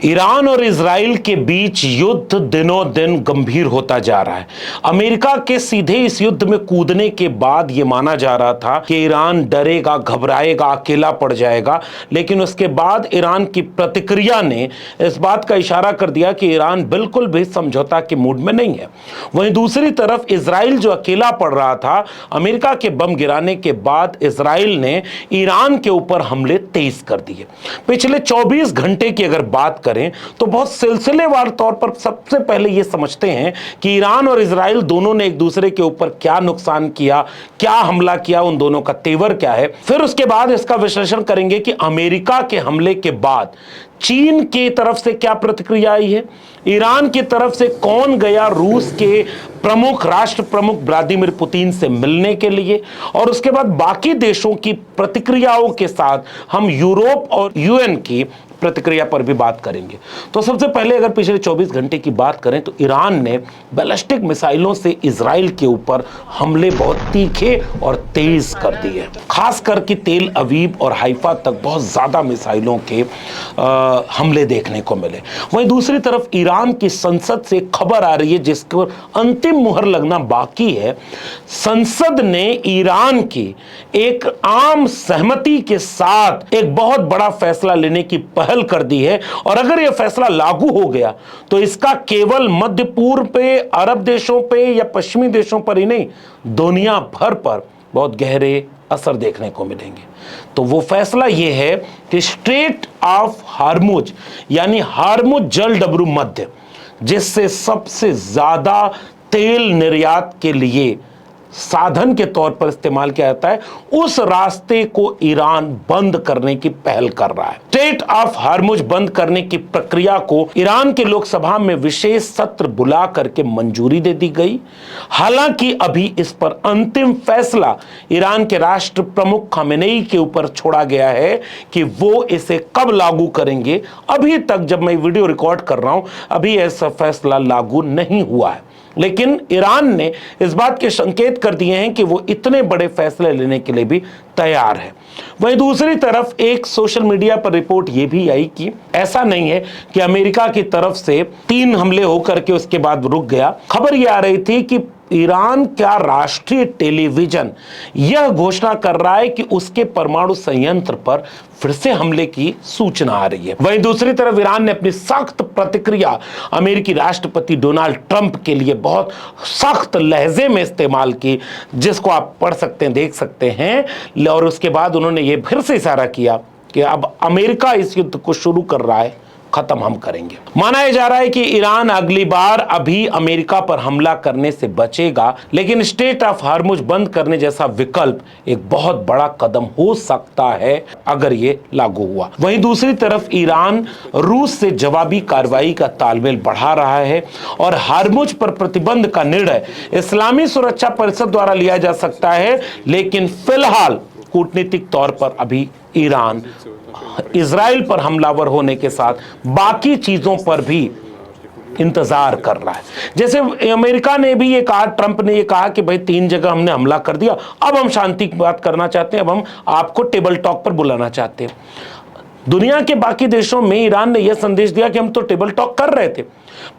Iran और Israel के बीच युद्ध दिनों दिन गंभीर होता जा रहा है। अमेरिका के सीधे इस युद्ध में कूदने के बाद यह माना जा रहा था कि ईरान डरेगा, घबराएगा, अकेला पड़ जाएगा, लेकिन उसके बाद ईरान की प्रतिक्रिया ने इस बात का इशारा कर दिया कि ईरान बिल्कुल भी समझौता के मूड में नहीं है। वहीं दूसरी तरफ इजराइल जो अकेला पड़ रहा था, अमेरिका के बम गिराने के बाद इजराइल ने ईरान के ऊपर हमले तेज कर दिए। पिछले 24 घंटे की अगर बात करें तो बहुत सिलसिलेवार तौर पर सबसे पहले यह समझते हैं कि ईरान और इजराइल दोनों ने एक दूसरे के ऊपर क्या नुकसान किया, क्या हमला किया, उन दोनों का तेवर क्या है। फिर उसके बाद इसका विश्लेषण करेंगे कि अमेरिका के हमले के बाद चीन की तरफ से क्या प्रतिक्रिया आई है, ईरान की तरफ से कौन गया रूस के राष्ट्र प्रमुख व्लादिमीर पुतिन से मिलने के लिए, और उसके बाद बाकी देशों की प्रतिक्रियाओं के साथ हम यूरोप और यूएन की प्रतिक्रिया पर भी बात करेंगे। तो सबसे पहले अगर पिछले 24 घंटे की बात करें तो ईरान ने बैलिस्टिक मिसाइलों से इजराइल के ऊपर हमले बहुत तीखे और तेज कर दिए। खासकर कि तेल अवीव और हाइफा तक बहुत ज्यादा मिसाइलों के हमले देखने को मिले। वहीं दूसरी तरफ ईरान की संसद से खबर आ रही है जिसको अंतिम मुहर लगना बाकी है। संसद ने ईरान की एक आम सहमति के साथ एक बहुत बड़ा फैसला लेने की पहल कर दी है, और अगर यह फैसला लागू हो गया तो इसका केवल मध्य पूर्व पे, अरब देशों पे या पश्चिमी देशों पर ही नहीं, दुनिया भर पर बहुत गहरे असर देखने को मिलेंगे। तो वो फैसला यह है कि स्ट्रेट ऑफ हार्मुज यानी हार्मुज जल डबरू मध्य, जिससे सबसे ज्यादा तेल निर्यात के लिए साधन के तौर पर इस्तेमाल किया जाता है, उस रास्ते को ईरान बंद करने की पहल कर रहा है। स्ट्रेट ऑफ हार्मुज बंद करने की प्रक्रिया को ईरान के लोकसभा में विशेष सत्र बुला करके मंजूरी दे दी गई। हालांकि अभी इस पर अंतिम फैसला ईरान के राष्ट्र प्रमुख खामेनेई के ऊपर छोड़ा गया है कि वो इसे कब लागू करेंगे। अभी तक जब मैं वीडियो रिकॉर्ड कर रहा हूं, अभी ऐसा फैसला लागू नहीं हुआ है, लेकिन ईरान ने इस बात के संकेत कर दिए हैं कि वो इतने बड़े फैसले लेने के लिए भी तैयार है। वहीं दूसरी तरफ एक सोशल मीडिया पर रिपोर्ट यह भी आई कि ऐसा नहीं है कि अमेरिका की तरफ से 3 हमले होकर के उसके बाद रुक गया। खबर यह आ रही थी कि ईरान का राष्ट्रीय टेलीविजन यह घोषणा कर रहा है कि उसके परमाणु संयंत्र पर फिर से हमले की सूचना आ रही है। वहीं दूसरी तरफ ईरान ने अपनी सख्त प्रतिक्रिया अमेरिकी राष्ट्रपति डोनाल्ड ट्रंप के लिए बहुत सख्त लहजे में इस्तेमाल की, जिसको आप पढ़ सकते हैं, देख सकते हैं। और उसके बाद उन्होंने ये फिर से इशारा किया कि अब अमेरिका इस युद्ध को शुरू कर रहा है, खत्म हम करेंगे। माना जा रहा है कि ईरान अगली बार अभी अमेरिका पर हमला करने से बचेगा, लेकिन स्ट्रेट ऑफ हार्मुज बंद करने जैसा विकल्प एक बहुत बड़ा कदम हो सकता है अगर ये लागू हुआ। वहीं दूसरी तरफ ईरान रूस से जवाबी कार्रवाई का तालमेल बढ़ा रहा है, और हार्मुज पर प्रतिबंध का निर्णय इस्लामी सुरक्षा परिषद द्वारा लिया जा सकता है, लेकिन फिलहाल कूटनीतिक तौर पर अभी ईरान इजराइल पर हमलावर होने के साथ बाकी चीजों पर भी इंतजार कर रहा है। जैसे अमेरिका ने भी ये कहा, ट्रंप ने ये कहा कि भाई 3 जगह हमने हमला कर दिया, अब हम शांति की बात करना चाहते हैं, अब हम आपको टेबल टॉक पर बुलाना चाहते हैं। दुनिया के बाकी देशों में ईरान ने यह संदेश दिया कि हम तो टेबल टॉक कर रहे थे।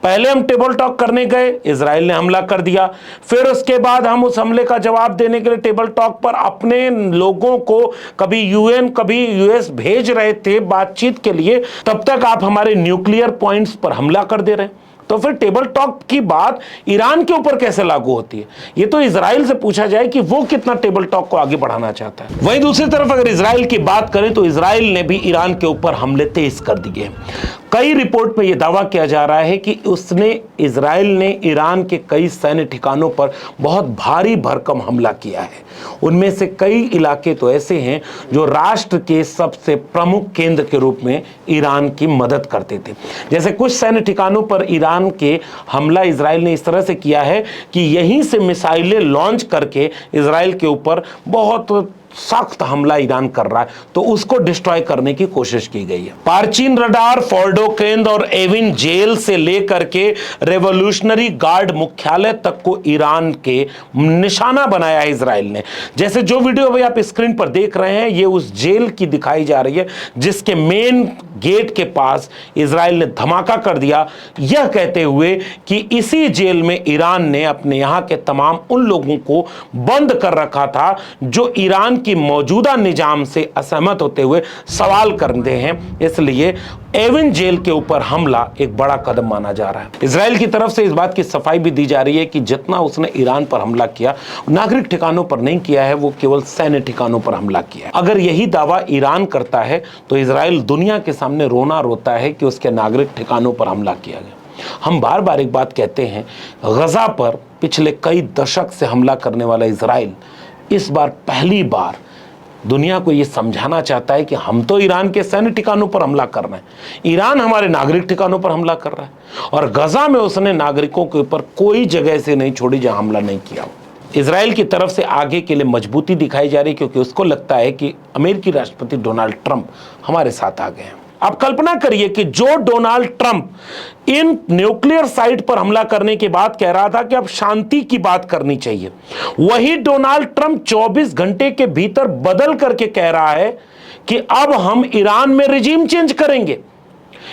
पहले हम टेबल टॉक करने गए, इजराइल ने हमला कर दिया, फिर उसके बाद हम उस हमले का जवाब देने के लिए टेबल टॉक पर अपने लोगों को कभी यूएन कभी यूएस भेज रहे थे बातचीत के लिए, तब तक आप हमारे न्यूक्लियर पॉइंट्स पर हमला कर दे रहे हैं। तो फिर टेबल टॉक की बात ईरान के ऊपर कैसे लागू होती है? ये तो इजराइल से पूछा जाए कि वो कितना टेबल टॉक को आगे बढ़ाना चाहता है। वहीं दूसरी तरफ अगर इजराइल की बात करें तो इजराइल ने भी ईरान के ऊपर हमले तेज कर दिए हैं। कई रिपोर्ट में यह दावा किया जा रहा है कि इजराइल ने ईरान के कई सैन्य ठिकानों पर बहुत भारी भरकम हमला किया है। उनमें से कई इलाके तो ऐसे हैं जो राष्ट्र के सबसे प्रमुख केंद्र के रूप में ईरान की मदद करते थे। जैसे कुछ सैन्य ठिकानों पर ईरान के हमला इजराइल ने इस तरह से किया है कि यहीं से मिसाइलें लॉन्च करके इजराइल के ऊपर बहुत सख्त हमला ईरान कर रहा है, तो उसको डिस्ट्रॉय करने की कोशिश की गई है। पार्चीन रडार, फोर्डो केंद्र और एविन जेल से लेकर के रेवोल्यूशनरी गार्ड मुख्यालय तक को ईरान के निशाना बनाया है इजराइल ने। जैसे जो वीडियो अभी आप स्क्रीन पर देख रहे हैं, ये उस जेल की दिखाई जा रही है जिसके मेन गेट के पास इजराइल ने धमाका कर दिया, यह कहते हुए कि इसी जेल में ईरान ने अपने यहां के तमाम उन लोगों को बंद कर रखा था जो ईरान की मौजूदा निजाम से असहमत होते हुए सवाल करते हैं। इसलिए एविन जेल के ऊपर हमला एक बड़ा कदम माना जा रहा है। इजराइल की तरफ से इस बात की सफाई भी दी जा रही है कि जितना उसने ईरान पर हमला किया, नागरिक ठिकानों पर नहीं किया है, वो केवल सैन्य ठिकानों पर हमला किया है। अगर यही दावा ईरान करता है तो इजराइल दुनिया के सामने रोना रोता है कि उसके नागरिक ठिकानों पर हमला किया गया। हम बार बार एक बात कहते हैं, गजा पर पिछले कई दशक से हमला करने वाला इजराइल इस बार पहली बार दुनिया को यह समझाना चाहता है कि हम तो ईरान के सैन्य ठिकानों पर हमला कर रहे हैं, ईरान हमारे नागरिक ठिकानों पर हमला कर रहा है। और गजा में उसने नागरिकों के ऊपर कोई जगह से नहीं छोड़ी जहां हमला नहीं किया। इजराइल की तरफ से आगे के लिए मजबूती दिखाई जा रही, क्योंकि उसको लगता है कि अमेरिकी राष्ट्रपति डोनाल्ड ट्रंप हमारे साथ आ गए हैं। आप कल्पना करिए कि जो Donald Trump in nuclear site पर हमला करने के बाद कह रहा था कि अब शांति की बात करनी चाहिए, वही डोनाल्ड ट्रंप 24 घंटे के भीतर बदल करके कह रहा है कि अब हम ईरान में रिजीम चेंज करेंगे।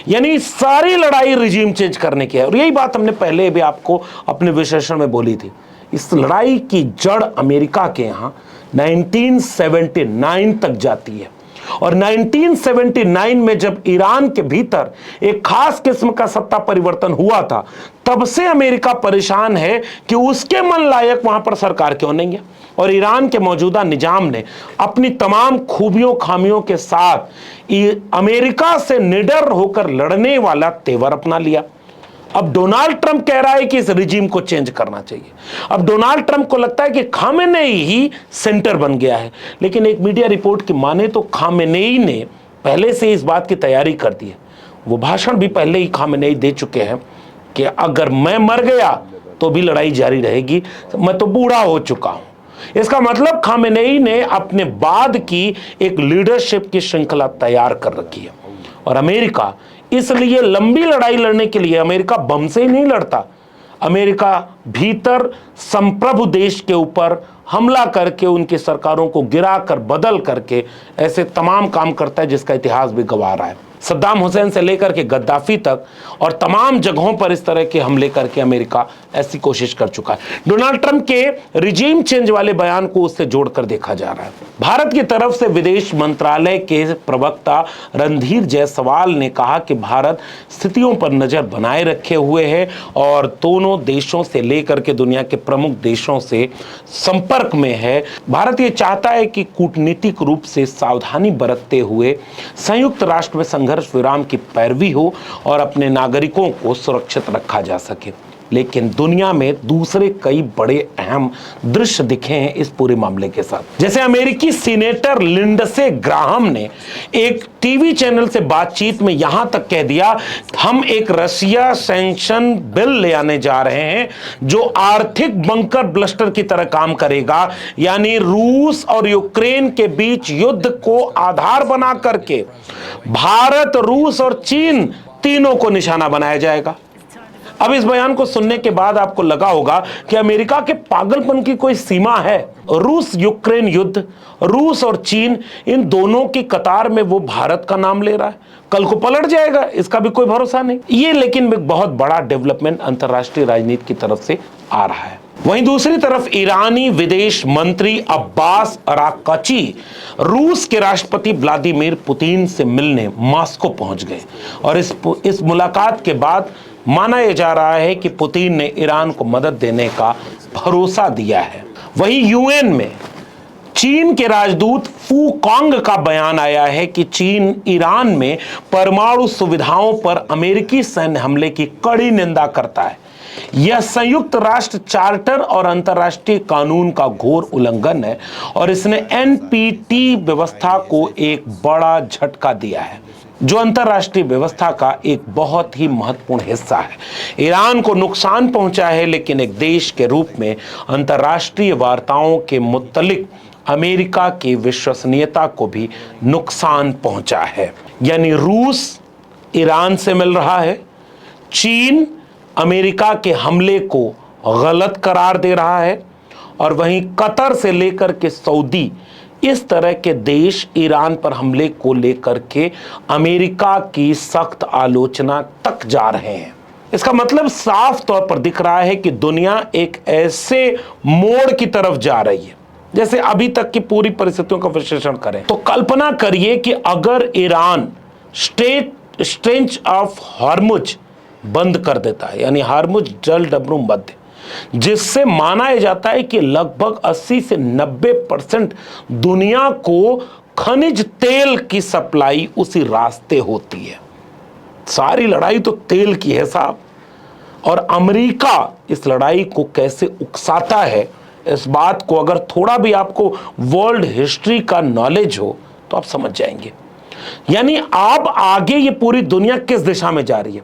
यानी सारी लड़ाई रिजीम चेंज करने की है। और यही बात हमने पहले भी आपको अपने विश्लेषण में बोली थी। इस लड़ाई की जड़ अमेरिका के यहां 1979 तक जाती है। और 1979 में जब ईरान के भीतर एक खास किस्म का सत्ता परिवर्तन हुआ था, तब से अमेरिका परेशान है कि उसके मन लायक वहां पर सरकार क्यों नहीं है। और ईरान के मौजूदा निजाम ने अपनी तमाम खूबियों खामियों के साथ अमेरिका से निडर होकर लड़ने वाला तेवर अपना लिया। अब डोनाल्ड ट्रंप कह रहा है कि इस रिजीम को चेंज करना चाहिए। अब डोनाल्ड ट्रंप को लगता है कि खामेनेई ही सेंटर बन गया है, लेकिन एक मीडिया रिपोर्ट की माने तो खामेनेई ने पहले से इस बात की तैयारी कर दी है। वो भाषण भी पहले ही खामेनेई दे चुके हैं कि अगर मैं मर गया तो भी लड़ाई जारी रहेगी, मैं तो बूढ़ा हो चुका हूं। इसका मतलब खामेनेई ने अपने बाद की एक लीडरशिप की श्रृंखला तैयार कर रखी है। और अमेरिका इसलिए लंबी लड़ाई लड़ने के लिए अमेरिका बम से ही नहीं लड़ता, अमेरिका भीतर संप्रभु देश के ऊपर हमला करके उनकी सरकारों को गिरा कर बदल करके ऐसे तमाम काम करता है जिसका इतिहास भी गवाह रहा है। सद्दाम हुसैन से लेकर के गद्दाफी तक और तमाम जगहों पर इस तरह के हमले करके अमेरिका ऐसी कोशिश कर चुका है। डोनाल्ड ट्रंप के रिजीम चेंज वाले बयान को उससे जोड़कर देखा जा रहा है। भारत की तरफ से विदेश मंत्रालय के प्रवक्ता रणधीर जायसवाल ने कहा कि भारत स्थितियों पर नजर बनाए रखे हुए है और दोनों देशों से लेकर के दुनिया के प्रमुख देशों से संपर्क में है। भारत ये चाहता है कि कूटनीतिक रूप से सावधानी बरतते हुए संयुक्त राष्ट्र में संघर्ष विराम की पैरवी हो और अपने नागरिकों को सुरक्षित रखा जा सके। लेकिन दुनिया में दूसरे कई बड़े अहम दृश्य दिखे हैं इस पूरे मामले के साथ। जैसे अमेरिकी सीनेटर लिंडसे ग्राहम ने एक टीवी चैनल से बातचीत में यहां तक कह दिया, हम एक रशिया सैंक्शन बिल ले आने जा रहे हैं जो आर्थिक बंकर ब्लस्टर की तरह काम करेगा। यानी रूस और यूक्रेन के बीच युद्ध को आधार बना करके भारत, रूस और चीन तीनों को निशाना बनाया जाएगा। अब इस बयान को सुनने के बाद आपको लगा होगा कि अमेरिका के पागलपन की कोई सीमा है। रूस यूक्रेन युद्ध, रूस और चीन, इन दोनों की कतार में वो भारत का नाम ले रहा है। कल को पलट जाएगा, इसका भी कोई भरोसा नहीं। ये लेकिन एक बहुत बड़ा डेवलपमेंट अंतर्राष्ट्रीय राजनीति की तरफ से आ रहा है। वहीं दूसरी तरफ ईरानी विदेश मंत्री अब्बास अराक्ची रूस के राष्ट्रपति व्लादिमीर पुतिन से मिलने मॉस्को पहुंच गए और इस मुलाकात के बाद माना यह जा रहा है कि पुतिन ने ईरान को मदद देने का भरोसा दिया है। वहीं यूएन में चीन के राजदूत फू कांग का बयान आया है कि चीन ईरान में परमाणु सुविधाओं पर अमेरिकी सैन्य हमले की कड़ी निंदा करता है। यह संयुक्त राष्ट्र चार्टर और अंतर्राष्ट्रीय कानून का घोर उल्लंघन है और इसने एनपीटी व्यवस्था को एक बड़ा झटका दिया है, जो अंतर्राष्ट्रीय व्यवस्था का एक बहुत ही महत्वपूर्ण हिस्सा है। ईरान को नुकसान पहुंचा है, लेकिन एक देश के रूप में अंतर्राष्ट्रीय वार्ताओं के मुत्तलिक अमेरिका की विश्वसनीयता को भी नुकसान पहुंचा है। यानी रूस ईरान से मिल रहा है, चीन अमेरिका के हमले को गलत करार दे रहा है, और वहीं कतर से लेकर के सऊदी, इस तरह के देश ईरान पर हमले को लेकर के अमेरिका की सख्त आलोचना तक जा रहे हैं। इसका मतलब साफ तौर पर दिख रहा है कि दुनिया एक ऐसे मोड़ की तरफ जा रही है। जैसे अभी तक की पूरी परिस्थितियों का विश्लेषण करें तो कल्पना करिए कि अगर ईरान स्ट्रेंच ऑफ हार्मुज बंद कर देता है, यानी हार्मुज जल डबरू मध्य, जिससे माना जाता है कि लगभग 80 से 90% दुनिया को खनिज तेल की सप्लाई उसी रास्ते होती है। सारी लड़ाई तो तेल की है साहब, और अमेरिका इस लड़ाई को कैसे उकसाता है, इस बात को अगर थोड़ा भी आपको वर्ल्ड हिस्ट्री का नॉलेज हो तो आप समझ जाएंगे। यानी अब आगे ये पूरी दुनिया किस दिशा में जा रही है।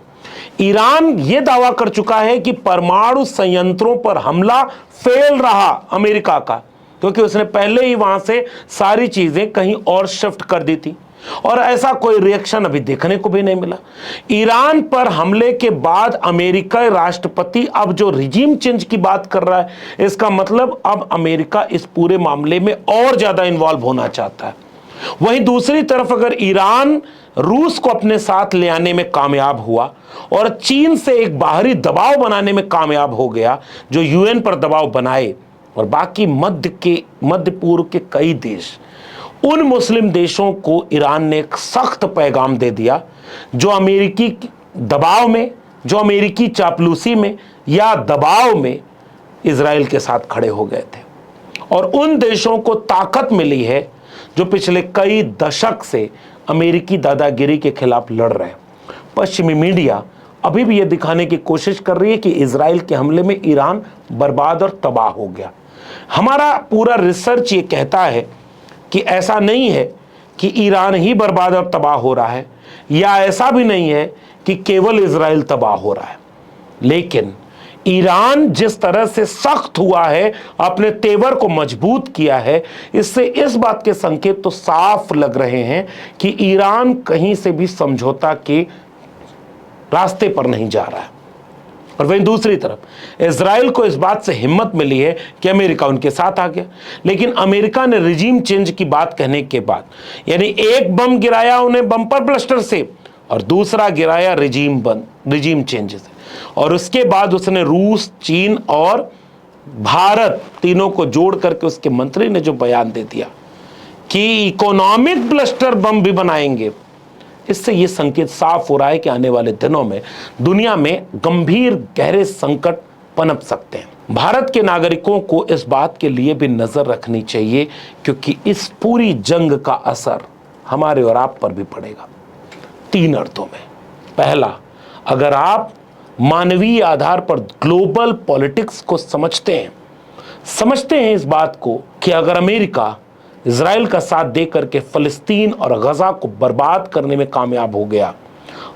ईरान ये दावा कर चुका है कि परमाणु संयंत्रों पर हमला फेल रहा अमेरिका का, क्योंकि उसने पहले ही वहां से सारी चीजें कहीं और शिफ्ट कर दी थी, और ऐसा कोई रिएक्शन अभी देखने को भी नहीं मिला। ईरान पर हमले के बाद अमेरिका राष्ट्रपति अब जो रिजीम चेंज की बात कर रहा है, इसका मतलब अब अमेरिका इस पूरे मामले में और ज्यादा इन्वॉल्व होना चाहता है। वहीं दूसरी तरफ अगर ईरान रूस को अपने साथ ले आने में कामयाब हुआ और चीन से एक बाहरी दबाव बनाने में कामयाब हो गया, जो यूएन पर दबाव बनाए, और बाकी मध्य पूर्व के कई देश, उन मुस्लिम देशों को ईरान ने एक सख्त पैगाम दे दिया जो अमेरिकी दबाव में, जो अमेरिकी चापलूसी में या दबाव में इजराइल के साथ खड़े हो गए थे। और उन देशों को ताकत मिली है जो पिछले कई दशक से अमेरिकी दादागिरी के खिलाफ लड़ रहे हैं। पश्चिमी मीडिया अभी भी यह दिखाने की कोशिश कर रही है कि इजराइल के हमले में ईरान बर्बाद और तबाह हो गया। हमारा पूरा रिसर्च ये कहता है कि ऐसा नहीं है कि ईरान ही बर्बाद और तबाह हो रहा है, या ऐसा भी नहीं है कि केवल इजराइल तबाह हो रहा है। लेकिन ईरान जिस तरह से सख्त हुआ है, अपने तेवर को मजबूत किया है, इससे इस बात के संकेत तो साफ लग रहे हैं कि ईरान कहीं से भी समझौता के रास्ते पर नहीं जा रहा है। और वहीं दूसरी तरफ इजराइल को इस बात से हिम्मत मिली है कि अमेरिका उनके साथ आ गया, लेकिन अमेरिका ने रिजीम चेंज की बात कहने के बाद, यानी एक बम गिराया उन्हें बम्पर ब्लास्टर से और दूसरा गिराया रिजीम चेंज से, और उसके बाद उसने रूस, चीन और भारत तीनों को जोड़ करके उसके मंत्री ने जो बयान दे दिया कि इकोनॉमिक ब्लास्टर बम भी बनाएंगे, इससे यह संकेत साफ हो रहा है कि आने वाले दिनों में दुनिया में गंभीर गहरे संकट पनप सकते हैं। भारत के नागरिकों को इस बात के लिए भी नजर रखनी चाहिए, क्योंकि इस पूरी जंग का असर हमारे और आप पर भी पड़ेगा 3 अर्थों में। पहला, अगर आप मानवीय आधार पर ग्लोबल पॉलिटिक्स को समझते हैं इस बात को कि अगर अमेरिका इजराइल का साथ देकर के फलस्तीन और गजा को बर्बाद करने में कामयाब हो गया,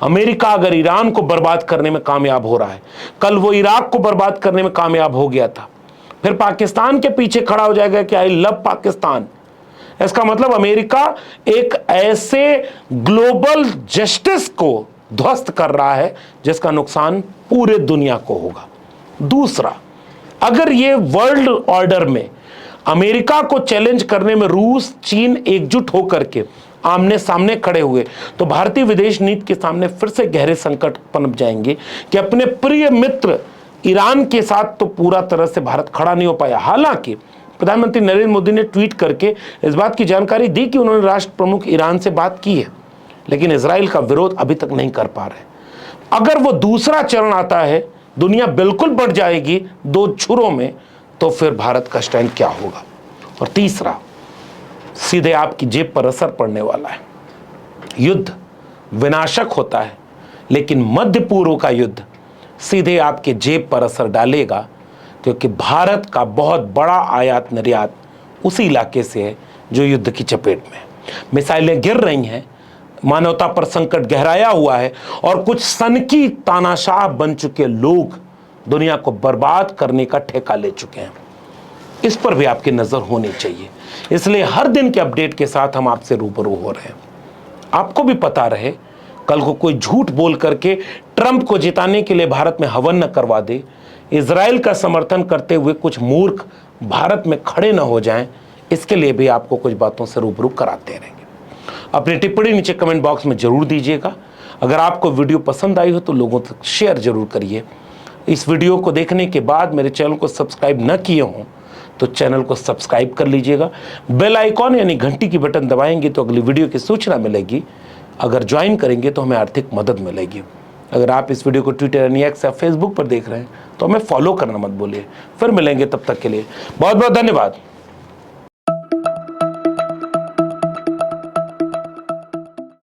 अमेरिका अगर ईरान को बर्बाद करने में कामयाब हो रहा है, कल वो इराक को बर्बाद करने में कामयाब हो गया था, फिर पाकिस्तान के पीछे खड़ा हो जाएगा कि आई लव पाकिस्तान, इसका मतलब अमेरिका एक ऐसे ग्लोबल जस्टिस को ध्वस्त कर रहा है जिसका नुकसान पूरे दुनिया को होगा। दूसरा, अगर ये वर्ल्ड ऑर्डर में अमेरिका को चैलेंज करने में रूस, चीन एकजुट होकर के आमने सामने खड़े हुए, तो भारतीय विदेश नीति के सामने फिर से गहरे संकट पनप जाएंगे कि अपने प्रिय मित्र ईरान के साथ तो पूरा तरह से भारत खड़ा नहीं हो पाया। हालांकि प्रधानमंत्री नरेंद्र मोदी ने ट्वीट करके इस बात की जानकारी दी कि उन्होंने राष्ट्र प्रमुख ईरान से बात की है, लेकिन इजराइल का विरोध अभी तक नहीं कर पा रहे। अगर वो दूसरा चरण आता है, दुनिया बिल्कुल बढ़ जाएगी 2 छुरों में, तो फिर भारत का स्टैंड क्या होगा। और तीसरा, सीधे आपकी जेब पर असर पड़ने वाला है। युद्ध विनाशक होता है, लेकिन मध्य पूर्व का युद्ध सीधे आपके जेब पर असर डालेगा, क्योंकि भारत का बहुत बड़ा आयात निर्यात उसी इलाके से है जो युद्ध की चपेट में। मिसाइलें गिर रही हैं, मानवता पर संकट गहराया हुआ है, और कुछ सनकी तानाशाह बन चुके लोग दुनिया को बर्बाद करने का ठेका ले चुके हैं। इस पर भी आपकी नज़र होनी चाहिए। इसलिए हर दिन के अपडेट के साथ हम आपसे रूबरू हो रहे हैं। आपको भी पता रहे, कल को कोई झूठ बोल करके ट्रंप को जिताने के लिए भारत में हवन न करवा दे, इजराइल का समर्थन करते हुए कुछ मूर्ख भारत में खड़े न हो जाएं, इसके लिए भी आपको कुछ बातों से रूबरू कराते रहेंगे। अपनी टिप्पणी नीचे कमेंट बॉक्स में जरूर दीजिएगा। अगर आपको वीडियो पसंद आई हो तो लोगों तक शेयर जरूर करिए। इस वीडियो को देखने के बाद मेरे चैनल को सब्सक्राइब न किए हों तो चैनल को सब्सक्राइब कर लीजिएगा। बेल आइकॉन यानी घंटी की बटन दबाएंगे तो अगली वीडियो की सूचना मिलेगी। अगर ज्वाइन करेंगे तो हमें आर्थिक मदद मिलेगी। अगर आप इस वीडियो को ट्विटर यानी एक्स या फेसबुक पर देख रहे हैं तो हमें फॉलो करना मत भूलिए। फिर मिलेंगे, तब तक के लिए बहुत बहुत धन्यवाद।